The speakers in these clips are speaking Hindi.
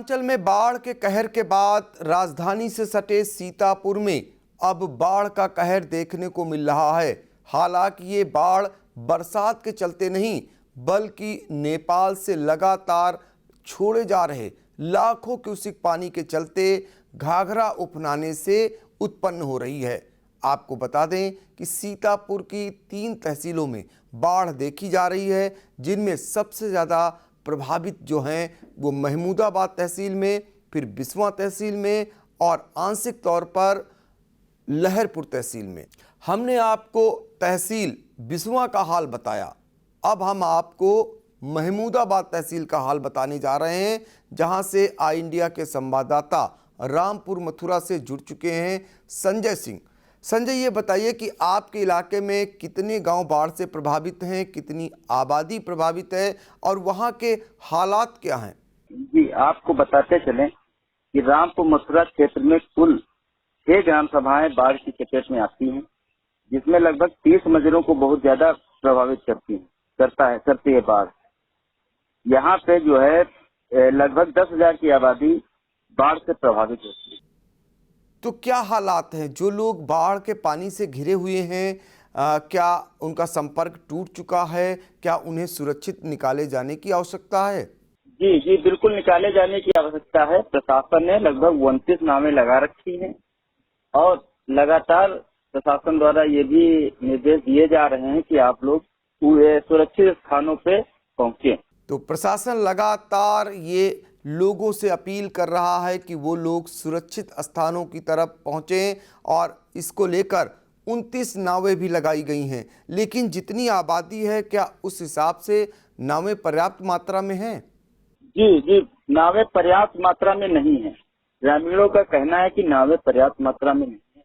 पूर्वांचल में बाढ़ के कहर के बाद राजधानी से सटे सीतापुर में अब बाढ़ का कहर देखने को मिल रहा है। हालांकि ये बाढ़ बरसात के चलते नहीं बल्कि नेपाल से लगातार छोड़े जा रहे लाखों क्यूसिक पानी के चलते घाघरा उफनाने से उत्पन्न हो रही है। आपको बता दें कि सीतापुर की 3 तहसीलों में बाढ़ देखी जा रही है, जिनमें सबसे ज़्यादा प्रभावित जो हैं वो महमूदाबाद तहसील में, फिर बिस्वा तहसील में और आंशिक तौर पर लहरपुर तहसील में। हमने आपको तहसील बिस्वा का हाल बताया, अब हम आपको महमूदाबाद तहसील का हाल बताने जा रहे हैं, जहां से आई इंडिया के संवाददाता रामपुर मथुरा से जुड़ चुके हैं संजय सिंह। संजय, ये बताइए कि आपके इलाके में कितने गांव बाढ़ से प्रभावित हैं, कितनी आबादी प्रभावित है और वहां के हालात क्या हैं? जी, आपको बताते चलें कि रामपुर मथुरा क्षेत्र में कुल 6 ग्राम सभाएं बाढ़ की चपेट में आती हैं, जिसमें लगभग 30 मजरों को बहुत ज्यादा प्रभावित करती है बाढ़। यहाँ पे जो है लगभग 10,000 की आबादी बाढ़ से प्रभावित होती है। तो क्या हालात हैं? जो लोग बाढ़ के पानी से घिरे हुए हैं, क्या उनका संपर्क टूट चुका है? क्या उन्हें सुरक्षित निकाले जाने की आवश्यकता है? जी, बिल्कुल निकाले जाने की आवश्यकता है। प्रशासन ने लगभग 29 नावें लगा रखी हैं और लगातार प्रशासन द्वारा ये भी निर्देश दिए जा रहे हैं कि आप लोग सुरक्षित स्थानों पे पहुंचे। तो प्रशासन लगातार ये लोगों से अपील कर रहा है कि वो लोग सुरक्षित स्थानों की तरफ पहुँचें और इसको लेकर 29 नावें भी लगाई गई हैं। लेकिन जितनी आबादी है, क्या उस हिसाब से नावें पर्याप्त मात्रा में हैं? जी, नावें पर्याप्त मात्रा में नहीं है। ग्रामीणों का कहना है कि नावें पर्याप्त मात्रा में नहीं है।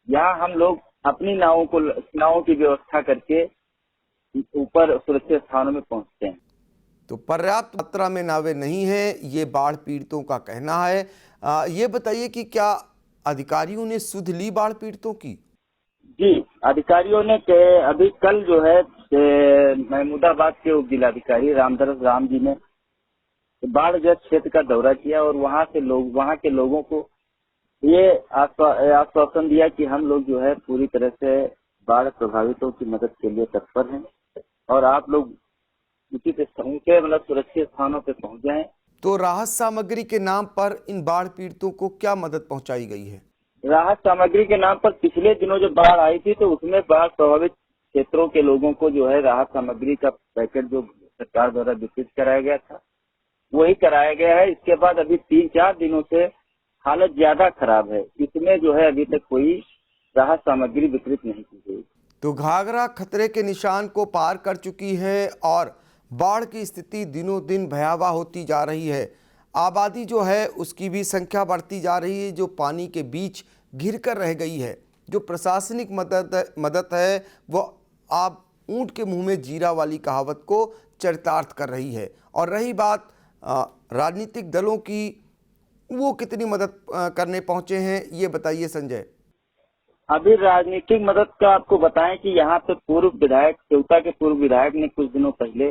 यहाँ हम लोग अपनी नावों की व्यवस्था करके ऊपर सुरक्षित स्थानों में पहुँचते हैं। तो पर्याप्त मात्रा में नावें नहीं हैं, ये बाढ़ पीड़ितों का कहना है। ये बताइए कि क्या अधिकारियों ने सुध ली बाढ़ पीड़ितों की? जी, अधिकारियों ने अभी कल जो है महमूदाबाद के उप जिलाधिकारी रामदरस राम जी ने बाढ़ग्रस्त क्षेत्र का दौरा किया और वहाँ के लोगों को ये आश्वासन दिया कि हम लोग जो है पूरी तरह से बाढ़ प्रभावितों की मदद के लिए तत्पर हैं और आप लोग उचित मतलब सुरक्षित स्थानों पे पहुंच जाएं। तो राहत सामग्री के नाम पर इन बाढ़ पीड़ितों को क्या मदद पहुंचाई गई है? राहत सामग्री के नाम पर पिछले दिनों जो बाढ़ आई थी तो उसमें बाढ़ प्रभावित क्षेत्रों के लोगों को जो है राहत सामग्री का पैकेट जो सरकार द्वारा वितरित कराया गया था वही कराया गया है। इसके बाद अभी 3-4 दिनों से हालत ज्यादा खराब है, इसमें जो है अभी तक कोई राहत सामग्री वितरित नहीं की गई। तो घाघरा खतरे के निशान को पार कर चुकी है और बाढ़ की स्थिति दिनों दिन भयावह होती जा रही है। आबादी जो है उसकी भी संख्या बढ़ती जा रही है, जो पानी के बीच घिर कर रह गई है। जो प्रशासनिक मदद है वो आप ऊंट के मुंह में जीरा वाली कहावत को चरितार्थ कर रही है। और रही बात राजनीतिक दलों की, वो कितनी मदद करने पहुंचे हैं, ये बताइए संजय। अभी राजनीतिक मदद का आपको बताएं कि यहाँ पे पूर्व विधायक सेवता के पूर्व विधायक ने कुछ दिनों पहले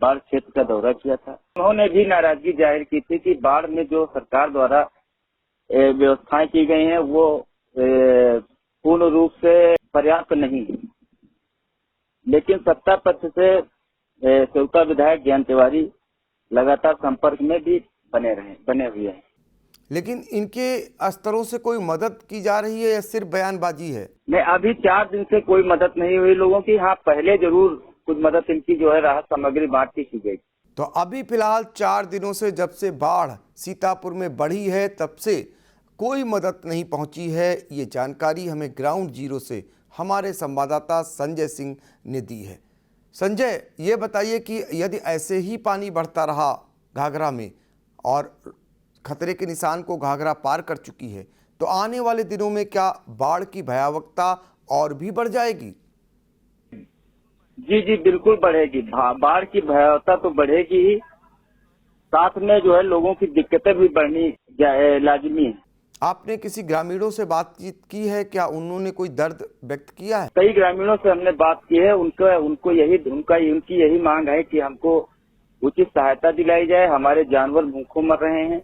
बाढ़ क्षेत्र का दौरा किया था। उन्होंने भी नाराजगी जाहिर की थी कि बाढ़ में जो सरकार द्वारा व्यवस्थाएं की गई हैं वो पूर्ण रूप से पर्याप्त नहीं है। लेकिन सत्ता पक्ष से सेवता विधायक ज्ञान तिवारी लगातार संपर्क में भी बने हुए हैं। लेकिन इनके स्तरों से कोई मदद की जा रही है या सिर्फ बयानबाजी है? नहीं, अभी 4 दिन से कोई मदद नहीं हुई लोगों की। हाँ, पहले जरूर कुछ मदद इनकी जो है राहत सामग्री बांटती की गई। तो अभी फिलहाल 4 दिनों से जब से बाढ़ सीतापुर में बढ़ी है तब से कोई मदद नहीं पहुंची है। ये जानकारी हमें ग्राउंड जीरो से हमारे संवाददाता संजय सिंह ने दी है। संजय, ये बताइए कि यदि ऐसे ही पानी बढ़ता रहा घाघरा में और खतरे के निशान को घाघरा पार कर चुकी है, तो आने वाले दिनों में क्या बाढ़ की भयावहता और भी बढ़ जाएगी? जी, बिल्कुल बढ़ेगी। बाढ़ की भयावहता तो बढ़ेगी ही, साथ में जो है लोगों की दिक्कतें भी बढ़नी लाजिमी है। आपने किसी ग्रामीणों से बातचीत की है? क्या उन्होंने कोई दर्द व्यक्त किया है? कई ग्रामीणों से हमने बात की है। उनकी यही मांग है कि हमको उचित सहायता दिलाई जाए। हमारे जानवर भूखों मर रहे हैं,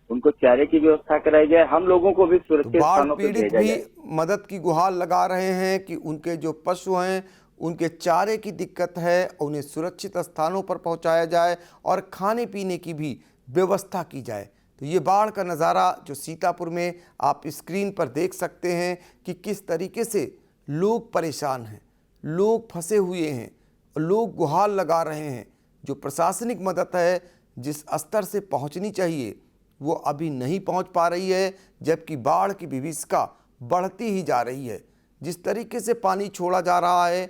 उनको चारे की व्यवस्था कराई जाए, हम लोगों को भी तो सुरक्षित बाढ़ स्थानों पर पीड़ित भेजा भी जाए। मदद की गुहार लगा रहे हैं कि उनके जो पशु हैं उनके चारे की दिक्कत है, उन्हें सुरक्षित स्थानों पर पहुंचाया जाए और खाने पीने की भी व्यवस्था की जाए। तो ये बाढ़ का नज़ारा जो सीतापुर में आप स्क्रीन पर देख सकते हैं कि किस तरीके से लोग परेशान हैं, लोग फंसे हुए हैं, लोग गुहार लगा रहे हैं। जो प्रशासनिक मदद है जिस स्तर से पहुंचनी चाहिए वो अभी नहीं पहुंच पा रही है, जबकि बाढ़ की विभीषिका बढ़ती ही जा रही है। जिस तरीके से पानी छोड़ा जा रहा है,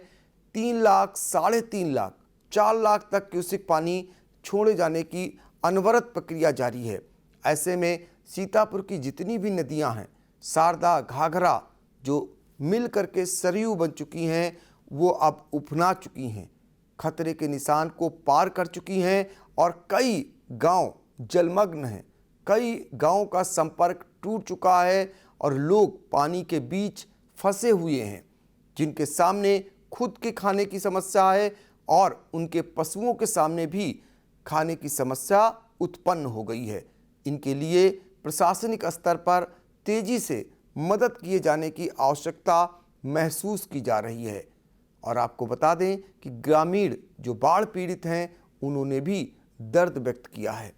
3 लाख, 3.5 लाख, 4 लाख तक क्यूसेक पानी छोड़े जाने की अनवरत प्रक्रिया जारी है। ऐसे में सीतापुर की जितनी भी नदियां हैं, शारदा, घाघरा, जो मिल करके सरयू बन चुकी हैं, वो अब उफना चुकी हैं, खतरे के निशान को पार कर चुकी हैं और कई गांव जलमग्न हैं। कई गांवों का संपर्क टूट चुका है और लोग पानी के बीच फंसे हुए हैं, जिनके सामने खुद के खाने की समस्या है और उनके पशुओं के सामने भी खाने की समस्या उत्पन्न हो गई है। इनके लिए प्रशासनिक स्तर पर तेजी से मदद किए जाने की आवश्यकता महसूस की जा रही है। और आपको बता दें कि ग्रामीण जो बाढ़ पीड़ित हैं उन्होंने भी दर्द व्यक्त किया है।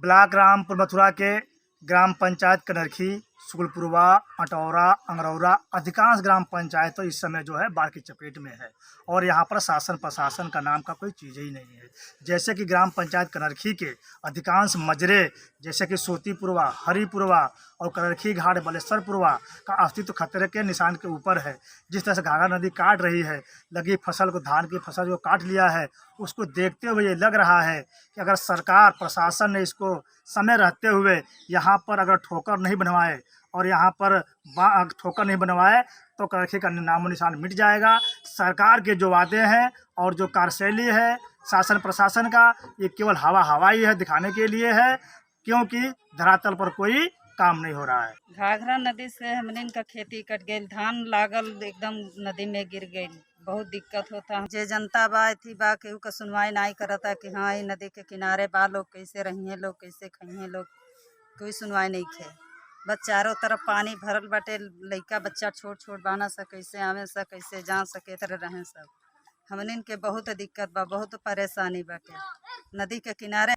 ब्लॉक रामपुर मथुरा के ग्राम पंचायत कनरखी, सुगलपुरवा, अटौरा, अंगरौरा अधिकांश ग्राम पंचायत तो इस समय जो है बाढ़ की चपेट में है और यहाँ पर शासन प्रशासन का नाम का कोई चीज़ ही नहीं है। जैसे कि ग्राम पंचायत कनरखी के अधिकांश मजरे जैसे कि सोतीपुरवा, हरिपुरवा और कनरखी घाट, बलेश्वरपुरवा का अस्तित्व खतरे के निशान के ऊपर है। जिस तरह से घाघरा नदी काट रही है, लगी फसल को, धान की फसल जो काट लिया है, उसको देखते हुए ये लग रहा है कि अगर सरकार प्रशासन ने इसको समय रहते हुए यहाँ पर अगर ठोकर नहीं बनवाए और यहाँ पर ठोकर नहीं बनवाए तो कनरखी का नामो निशान मिट जाएगा। सरकार के जो वादे हैं और जो कार्यशैली है शासन प्रशासन का, ये केवल हवाई है, दिखाने के लिए है, क्योंकि धरातल पर कोई काम नहीं हो रहा है। घाघरा नदी से हमने का खेती कट गई, धान लागल एकदम नदी में गिर गई, बहुत दिक्कत होता। जे जनता बा थी बा केहू का सुनवाई नहीं करता कि हाँ ये नदी के किनारे बा, लोग कैसे रहिए, लोग कैसे खाइए, लोग कोई सुनवाई नहीं खे। बस चारों तरफ पानी भरल बाटे, लइका बच्चा छोट छोट बाना सा कैसे आवे सा, कैसे जा सके तरह रहें सब। हमने के बहुत दिक्कत बा, बहुत परेशानी बाटे नदी के किनारे।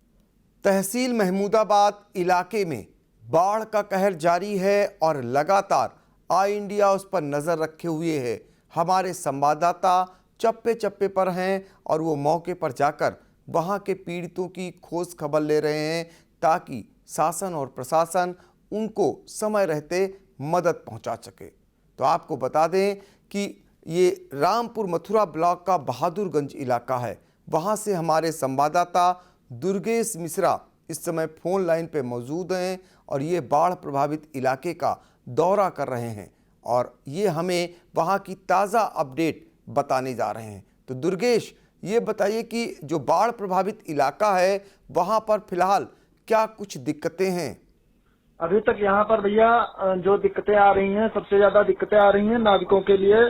तहसील महमूदाबाद इलाके में बाढ़ का कहर जारी है और लगातार आई इंडिया उस पर नज़र रखे हुए है। हमारे संवाददाता चप्पे चप्पे पर हैं और वो मौके पर जाकर वहाँ के पीड़ितों की खोज खबर ले रहे हैं ताकि शासन और प्रशासन उनको समय रहते मदद पहुँचा सके। तो आपको बता दें कि ये रामपुर मथुरा ब्लॉक का बहादुरगंज इलाका है। वहाँ से हमारे संवाददाता दुर्गेश मिश्रा इस समय फ़ोन लाइन पे मौजूद हैं और ये बाढ़ प्रभावित इलाके का दौरा कर रहे हैं और ये हमें वहाँ की ताज़ा अपडेट बताने जा रहे हैं। तो दुर्गेश, ये बताइए कि जो बाढ़ प्रभावित इलाका है वहाँ पर फिलहाल क्या कुछ दिक्कतें हैं? अभी तक यहाँ पर भैया जो दिक्कतें आ रही हैं, सबसे ज्यादा दिक्कतें आ रही हैं नाविकों के लिए।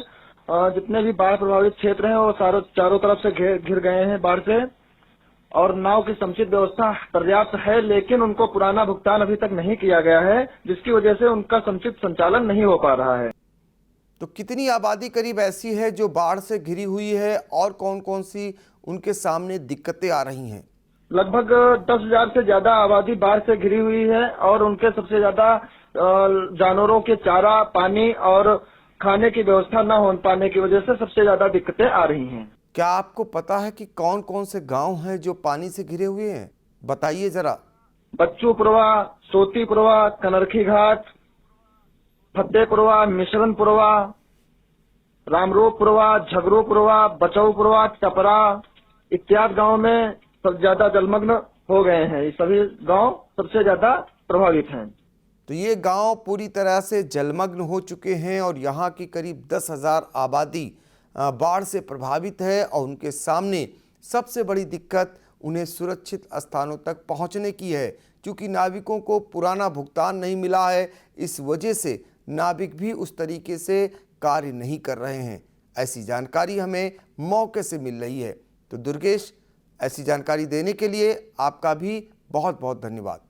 जितने भी बाढ़ प्रभावित क्षेत्र हैं वो चारों तरफ से घिर गए हैं बाढ़ से और नाव की समुचित व्यवस्था पर्याप्त है, लेकिन उनको पुराना भुगतान अभी तक नहीं किया गया है, जिसकी वजह से उनका समुचित संचालन नहीं हो पा रहा है। तो कितनी आबादी करीब ऐसी है जो बाढ़ से घिरी हुई है और कौन कौन सी उनके सामने दिक्कतें आ रही हैं? लगभग 10,000 से ज्यादा आबादी बाढ़ से घिरी हुई है और उनके सबसे ज्यादा जानवरों के चारा, पानी और खाने की व्यवस्था न हो पाने की वजह से सबसे ज्यादा दिक्कतें आ रही हैं। क्या आपको पता है कि कौन कौन से गांव हैं जो पानी से घिरे हुए हैं? बताइए जरा। बच्चूपुरवा, सोतीपुरवा, कनरखी घाट, फतेहपुरवा, मिश्रणपुरवा, रामरूपुरवा, झगरूपुरवा, बचौपुरवा, टपरा इत्यादि गांव में सब ज्यादा जलमग्न हो गए हैं। ये सभी गांव सबसे ज्यादा प्रभावित हैं। तो ये गांव पूरी तरह से जलमग्न हो चुके हैं और यहाँ की करीब 10,000 आबादी बाढ़ से प्रभावित है और उनके सामने सबसे बड़ी दिक्कत उन्हें सुरक्षित स्थानों तक पहुँचने की है। क्योंकि नाविकों को पुराना भुगतान नहीं मिला है, इस वजह से नाविक भी उस तरीके से कार्य नहीं कर रहे हैं। ऐसी जानकारी हमें मौके से मिल रही है। तो दुर्गेश, ऐसी जानकारी देने के लिए आपका भी बहुत बहुत धन्यवाद।